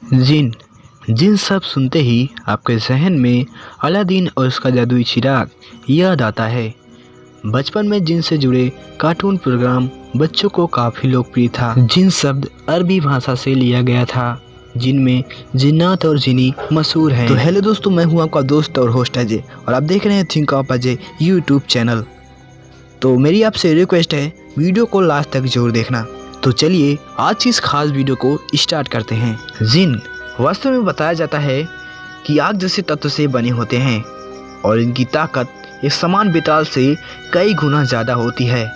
जिन जिन सब सुनते ही आपके जहन में अलादीन और उसका जादुई चिराग याद आता है। बचपन में जिन से जुड़े कार्टून प्रोग्राम बच्चों को काफ़ी लोकप्रिय था। जिन शब्द अरबी भाषा से लिया गया था, जिनमें जिन्नात और जिनी मशहूर हैं। तो हेलो दोस्तों, मैं हूं आपका दोस्त और होस्ट अजय और आप देख रहे हैं think of Ajay YouTube channel. तो मेरी आपसे रिक्वेस्ट है, वीडियो को लास्ट तक जरूर देखना। तो चलिए आज की इस खास वीडियो को स्टार्ट करते हैं। जिन वास्तव में बताया जाता है कि आग जैसे तत्व से बने होते हैं और इनकी ताकत एक समान बेताल से कई गुना ज़्यादा होती है।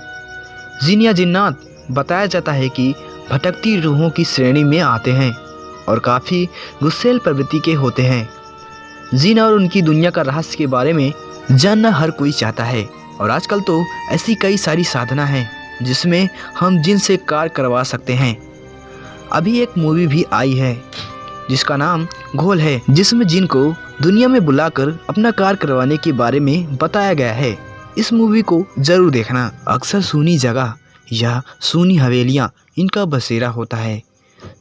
जिन या जिन्नात बताया जाता है कि भटकती रूहों की श्रेणी में आते हैं और काफ़ी गुस्सेल प्रवृत्ति के होते हैं। जिन और उनकी दुनिया का रहस्य के बारे में जानना हर कोई चाहता है और आजकल तो ऐसी कई सारी साधना हैं जिसमें हम जिन से कार्य करवा सकते हैं। अभी एक मूवी भी आई है जिसका नाम घोल है, जिसमें जिन को दुनिया में बुलाकर अपना कार्य करवाने के बारे में बताया गया है। इस मूवी को जरूर देखना। अक्सर सूनी जगह या सूनी हवेलियाँ इनका बसेरा होता है।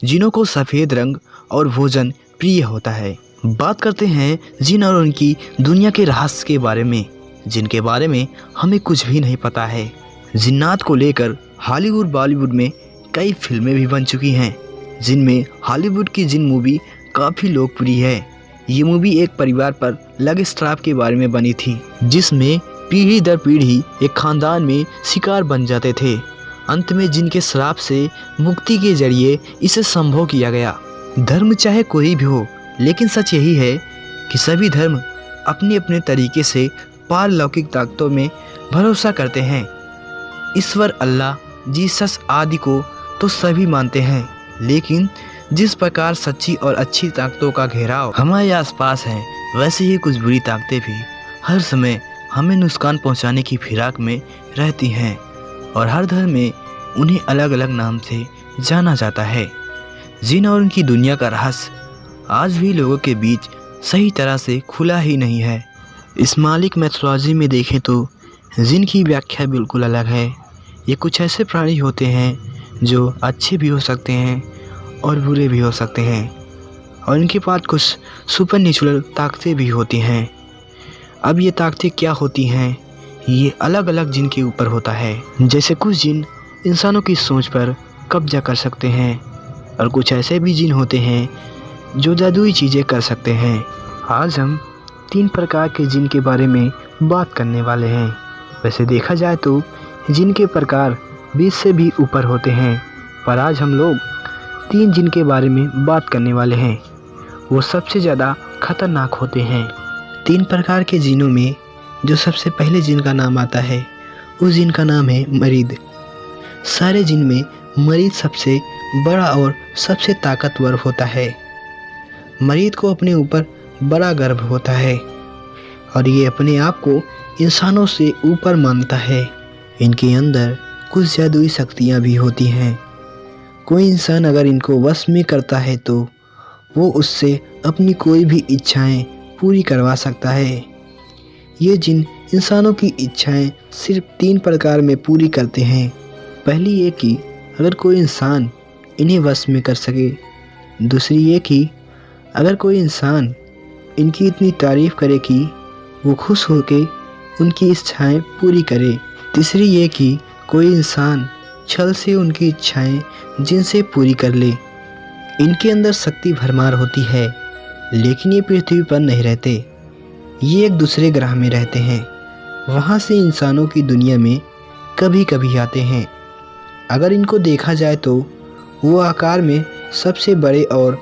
जिनों को सफ़ेद रंग और भोजन प्रिय होता है। बात करते हैं जिन और उनकी दुनिया के रहस्य के बारे में, जिनके बारे में हमें कुछ भी नहीं पता है। जिन्नात को लेकर हॉलीवुड बॉलीवुड में कई फिल्में भी बन चुकी हैं, जिनमें हॉलीवुड की जिन मूवी काफ़ी लोकप्रिय है। ये मूवी एक परिवार पर लगे श्राप के बारे में बनी थी, जिसमें पीढ़ी दर पीढ़ी एक खानदान में शिकार बन जाते थे। अंत में जिनके श्राप से मुक्ति के जरिए इसे संभव किया गया। धर्म चाहे कोई भी हो, लेकिन सच यही है कि सभी धर्म अपने अपने तरीके से पारलौकिक ताकतों में भरोसा करते हैं। ईश्वर, अल्लाह, जीसस आदि को तो सभी मानते हैं, लेकिन जिस प्रकार सच्ची और अच्छी ताकतों का घेराव हमारे आसपास है, वैसे ही कुछ बुरी ताकतें भी हर समय हमें नुकसान पहुंचाने की फिराक में रहती हैं और हर धर्म में उन्हें अलग अलग नाम से जाना जाता है। जिन और उनकी दुनिया का रहस्य आज भी लोगों के बीच सही तरह से खुला ही नहीं है। इस्लामिक मैथोलॉजी में देखें तो जिन की व्याख्या बिल्कुल अलग है। ये कुछ ऐसे प्राणी होते हैं जो अच्छे भी हो सकते हैं और बुरे भी हो सकते हैं और इनके पास कुछ सुपर नेचुरल ताकतें भी होती हैं। अब ये ताकतें क्या होती हैं, ये अलग अलग जिन के ऊपर होता है। जैसे कुछ जिन इंसानों की सोच पर कब्जा कर सकते हैं और कुछ ऐसे भी जिन होते हैं जो जादुई चीज़ें कर सकते हैं। आज हम 3 प्रकार के जिन के बारे में बात करने वाले हैं। वैसे देखा जाए तो जिन के प्रकार 20 से भी ऊपर होते हैं, पर आज हम लोग 3 जिन के बारे में बात करने वाले हैं। वो सबसे ज़्यादा खतरनाक होते हैं। 3 प्रकार के जिनों में जो सबसे पहले जिन का नाम आता है, उस जिन का नाम है मरीद। सारे जिन में मरीद सबसे बड़ा और सबसे ताकतवर होता है। मरीद को अपने ऊपर बड़ा गर्व होता है और ये अपने आप को इंसानों से ऊपर मानता है। इनके अंदर कुछ जादुई शक्तियाँ भी होती हैं। कोई इंसान अगर इनको वश में करता है तो वो उससे अपनी कोई भी इच्छाएं पूरी करवा सकता है। ये जिन इंसानों की इच्छाएं सिर्फ 3 प्रकार में पूरी करते हैं। पहली ये कि अगर कोई इंसान इन्हें वश में कर सके। दूसरी ये कि अगर कोई इंसान इनकी इतनी तारीफ़ करे कि वो खुश होके उनकी इच्छाएं पूरी करे। तीसरी ये कि कोई इंसान छल से उनकी इच्छाएं जिनसे पूरी कर ले। इनके अंदर शक्ति भरमार होती है, लेकिन ये पृथ्वी पर नहीं रहते। ये एक दूसरे ग्रह में रहते हैं। वहाँ से इंसानों की दुनिया में कभी कभी आते हैं। अगर इनको देखा जाए तो वो आकार में सबसे बड़े और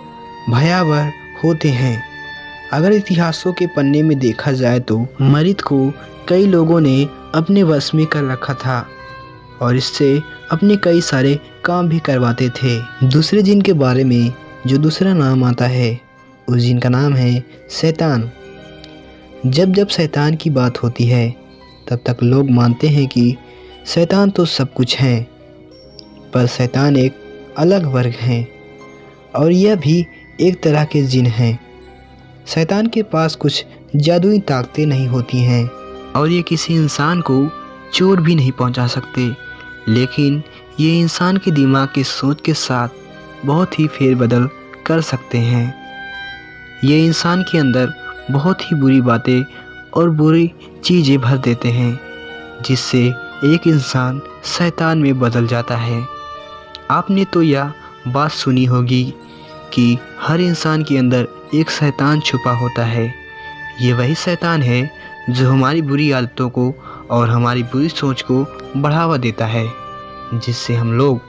भयावह होते हैं। अगर इतिहासों के पन्ने में देखा जाए तो मरीद को कई लोगों ने अपने वश में कर रखा था और इससे अपने कई सारे काम भी करवाते थे। दूसरे जिन के बारे में जो दूसरा नाम आता है, उस जिन का नाम है शैतान। जब जब शैतान की बात होती है तब तक लोग मानते हैं कि शैतान तो सब कुछ है, पर शैतान एक अलग वर्ग है और यह भी एक तरह के जिन हैं। शैतान के पास कुछ जादुई ताकतें नहीं होती हैं और ये किसी इंसान को चोट भी नहीं पहुंचा सकते, लेकिन ये इंसान के दिमाग की सोच के साथ बहुत ही फेरबदल कर सकते हैं। ये इंसान के अंदर बहुत ही बुरी बातें और बुरी चीज़ें भर देते हैं, जिससे एक इंसान शैतान में बदल जाता है। आपने तो यह बात सुनी होगी कि हर इंसान के अंदर एक शैतान छुपा होता है। ये वही शैतान है जो हमारी बुरी आदतों को और हमारी बुरी सोच को बढ़ावा देता है, जिससे हम लोग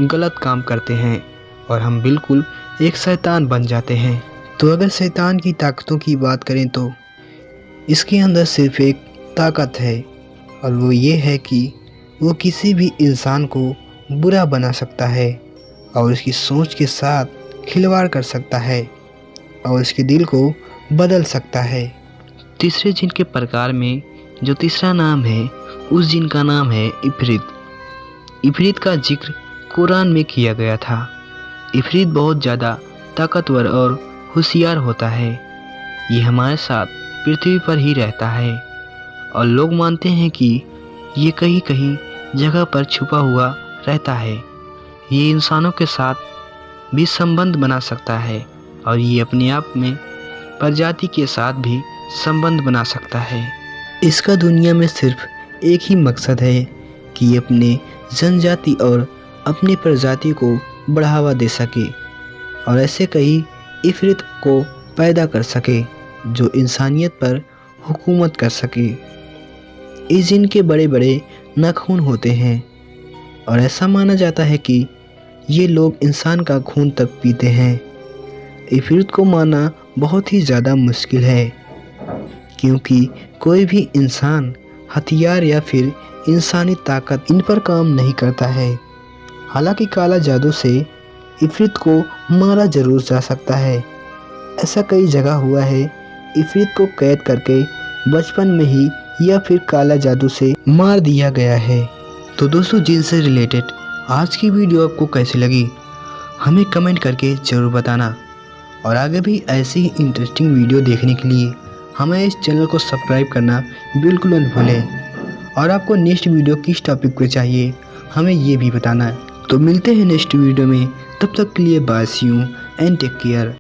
गलत काम करते हैं और हम बिल्कुल एक शैतान बन जाते हैं। तो अगर शैतान की ताकतों की बात करें तो इसके अंदर सिर्फ एक ताकत है, और वो ये है कि वो किसी भी इंसान को बुरा बना सकता है और उसकी सोच के साथ खिलवाड़ कर सकता है और उसके दिल को बदल सकता है। तीसरे जिन के प्रकार में जो तीसरा नाम है, उस जिन का नाम है इफरीत। इफरीत का जिक्र कुरान में किया गया था। इफरीत बहुत ज़्यादा ताकतवर और होशियार होता है। ये हमारे साथ पृथ्वी पर ही रहता है और लोग मानते हैं कि ये कहीं कहीं जगह पर छुपा हुआ रहता है। ये इंसानों के साथ भी संबंध बना सकता है और ये अपने आप में प्रजाति के साथ भी संबंध बना सकता है। इसका दुनिया में सिर्फ एक ही मकसद है कि ये अपने जनजाति और अपनी प्रजाति को बढ़ावा दे सके और ऐसे कई इफरीत को पैदा कर सके जो इंसानियत पर हुकूमत कर सके। इस जिन के बड़े बड़े नाखून होते हैं और ऐसा माना जाता है कि ये लोग इंसान का खून तक पीते हैं। इफरीत को मारना बहुत ही ज़्यादा मुश्किल है, क्योंकि कोई भी इंसान हथियार या फिर इंसानी ताकत इन पर काम नहीं करता है। हालांकि काला जादू से इफरीत को मारा जरूर जा सकता है। ऐसा कई जगह हुआ है, इफरीत को कैद करके बचपन में ही या फिर काला जादू से मार दिया गया है। तो दोस्तों, जिन से रिलेटेड आज की वीडियो आपको कैसी लगी हमें कमेंट करके ज़रूर बताना, और आगे भी ऐसी ही इंटरेस्टिंग वीडियो देखने के लिए हमें इस चैनल को सब्सक्राइब करना बिल्कुल मत भूलें। और आपको नेक्स्ट वीडियो किस टॉपिक पे चाहिए हमें ये भी बताना है। तो मिलते हैं नेक्स्ट वीडियो में, तब तक के लिए bye, see you and take care.